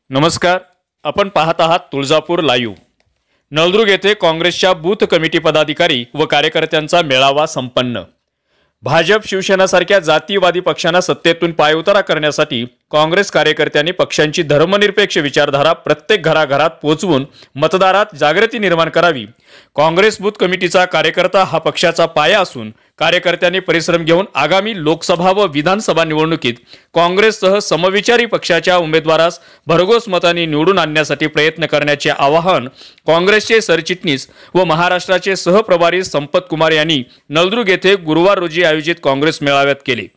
नमस्कार. आपण पाहत आहात तुळजापूर लाईव्ह. नळदुर्ग येथे काँग्रेसच्या बूथ कमिटी पदाधिकारी व कार्यकर्त्यांचा मेळावा संपन्न. भाजप शिवसेना जातीवादी पक्षांना सत्तेतून पायउतारा करण्यासाठी काँग्रेस कार्यकर्त्यांनी पक्षांची धर्मनिरपेक्ष विचारधारा प्रत्येक घराघरात पोहोचवून मतदारात जागृती निर्माण करावी. काँग्रेस बूथ कमिटीचा कार्यकर्ता हा पक्षाचा पाया असून कार्यकर्त्यांनी परिश्रम घेऊन आगामी लोकसभा व विधानसभा निवडणुकीत काँग्रेससह समविचारी पक्षाच्या उमेदवारास भरघोस मतांनी निवडून आणण्यासाठी प्रयत्न करण्याचे आवाहन काँग्रेसचे सरचिटणीस व महाराष्ट्राचे सहप्रभारी संपत कुमार यांनी नळदुर्ग येथे गुरुवार रोजी आयोजित काँग्रेस मेळाव्यात केले.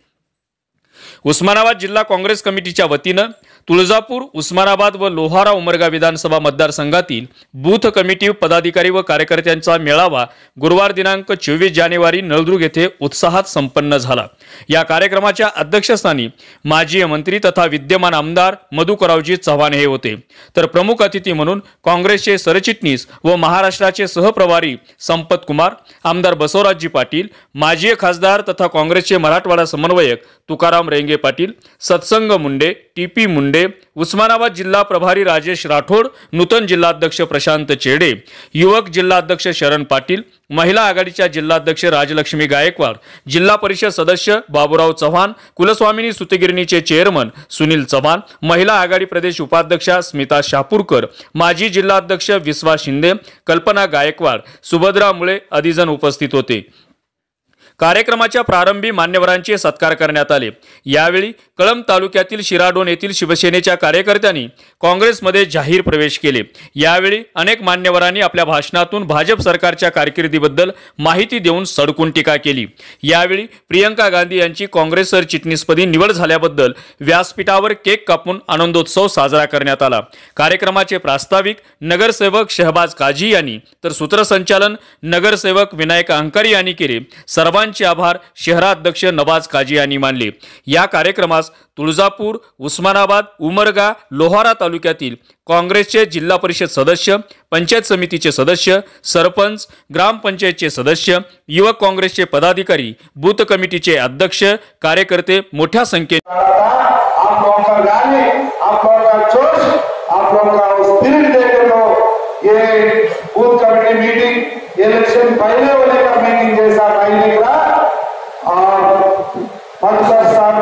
उस्मानाबाद जिल्हा काँग्रेस कमिटीच्या वतीनं तुळजापूर, उस्मानाबाद व लोहारा उमरगा विधानसभा मतदारसंघातील बूथ कमिटी पदाधिकारी व कार्यकर्त्यांचा मेळावा गुरुवार दिनांक 24 जानेवारी नळदुर्ग येथे उत्साहात संपन्न झाला. या कार्यक्रमाच्या अध्यक्षस्थानी माजी मंत्री तथा विद्यमान आमदार मधुकररावजी चव्हाण हे होते, तर प्रमुख अतिथी म्हणून काँग्रेसचे सरचिटणीस व महाराष्ट्राचे सहप्रभारी संपत कुमार, आमदार बसवराजजी पाटील, माजी खासदार तथा काँग्रेसचे मराठवाडा समन्वयक तुकाराम रेंगे पाटील, सत्संग मुंडे, टीपी मुंडे, उस्मानाबाद जिल्हा प्रभारी राजेश राठोड, नूतन जिल्हाध्यक्ष प्रशांत चेडे, युवक जिल्हाध्यक्ष शरण पाटील, महिला आघाडीच्या जिल्हाध्यक्ष राजलक्ष्मी गायकवाड, जिल्हा परिषद सदस्य बाबूराव चव्हाण, कुलस्वामिनी सुतगिरणीचे चेअरमन सुनील चव्हाण, महिला आघाडी प्रदेश उपाध्यक्षा स्मिता शापूरकर, माजी जिल्हाध्यक्ष विश्वास शिंदे, कल्पना गायकवाड, सुभद्रा मुळे आदी जण उपस्थित होते. कार्यक्रमाच्या प्रारंभी मान्यवरांचे सत्कार करण्यात आले. यावेळी कळंब तालुक्यातील शिराडोन येथील शिवसेनेच्या कार्यकर्त्यांनी काँग्रेसमध्ये जाहीर प्रवेश केले. यावेळी अनेक मान्यवरांनी आपल्या भाषणातून भाजप सरकारच्या कारकिर्दीबद्दल माहिती देऊन सडकून टीका केली. यावेळी प्रियंका गांधी यांची काँग्रेस सरचिटणीसपदी निवड झाल्याबद्दल व्यासपीठावर केक कापून आनंदोत्सव साजरा करण्यात आला. कार्यक्रमाचे प्रास्ताविक नगरसेवक शहबाज काझी यांनी तर सूत्रसंचालन नगरसेवक विनायक अंकारी यांनी केले. सर्वांचे आभार शहराध्यक्ष नवाज काझी यांनी मानले. या कार्यक्रमास तुळजापूर, उस्मानाबाद, उमरगा, लोहारा तालुक्यातील काँग्रेसचे जिल्हा परिषद सदस्य, पंचायत समितीचे सदस्य, सरपंच, ग्रामपंचायतचे सदस्य, युवक काँग्रेसचे पदाधिकारी, बूथ कमिटीचे अध्यक्ष, कार्यकर्ते मोठ्या संख्येने इलेक्शन पहले वाले का मीटिंग जैसा नहीं निकला और पंकज साहब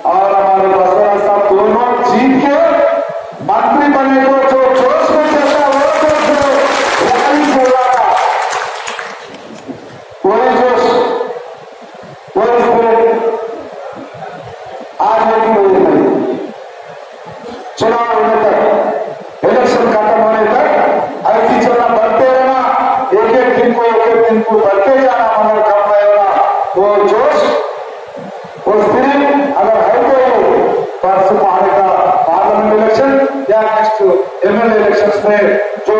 और हमारे बसवराज साहब दोनों जीत के मंत्री बने को जो जोश में चलता वो वही जोश वही स्पिरिट आज नहीं. चुनाव होने तक, इलेक्शन खत्म होने तक ऐसी चलना बढ़ते रहना, एक दिन को बढ़ते जाना, हमारे काम में होना वो जोश वो स्पिरिट अगर है तो परसों आने का पार्लियामेंट इलेक्शन या नेक्स्ट एमएलए इलेक्शंस में जो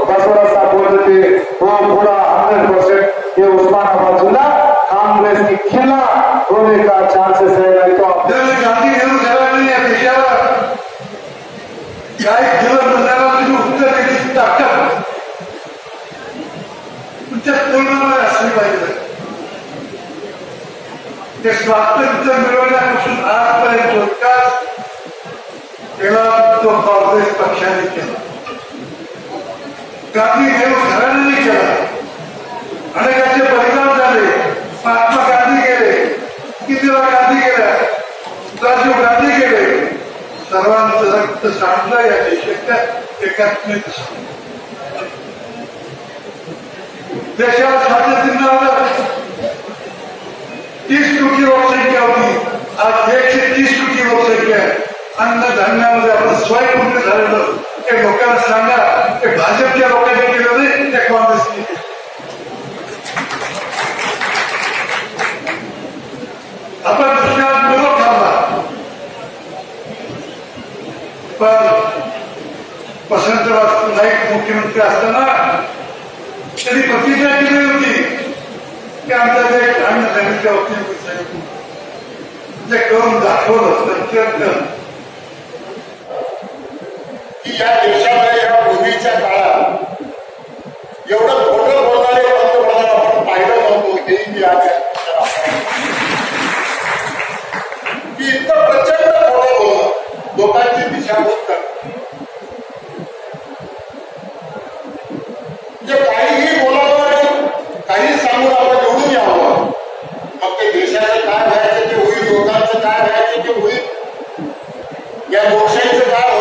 बसवराज साहब बोल रहे थे वो पूरा 100% ये उस्मानाबाद जिला कांग्रेस की खिला होने का चांसेस है. नहीं तो गांधी नेहरू नहीं है ताकत असली पाहिजे. ते स्वातंत्र्य मिळवण्यापासून आजपर्यंत केला तो काँग्रेस पक्षाने केला. गांधी नेहरू घराण्याने केला. अनेकाचे परिणाम झाले. महात्मा गांधी गेले, इंदिरा गांधी गेल्या, राजीव गांधी गेले. सर्वांचं रक्त सांडलं या देशाच्या एकात्मिक देशाला स्वातंत्र्य 30 कोटी लोकसंख्या होती, आज 130 कोटी लोकसंख्या आहे. अन्नधान्यामध्ये आपण स्वयंपूर्ण झालेलं ते लोकांना सांगा. ते भाजपच्या लोकांनी केलं नाही, ते काँग्रेसने केलं. आपण दुसऱ्या विरोध थांबला, पण वसंतराव नाईक मुख्यमंत्री असताना त्यांनी प्रतिज्ञा केली होती की आमच्या जे अन्नधान्याच्या बाबतीत जे करून दाखवलं अत्यंत की या देशामध्ये या पूर्वीच्या काळात एवढं खोटं बोलणारे पंतप्रधान आपण पाहिलं नव्हतं. की इतकं प्रचंड खोटं बोलणं लोकांची दिशाभूल करतं. या लोकशाहीचं काय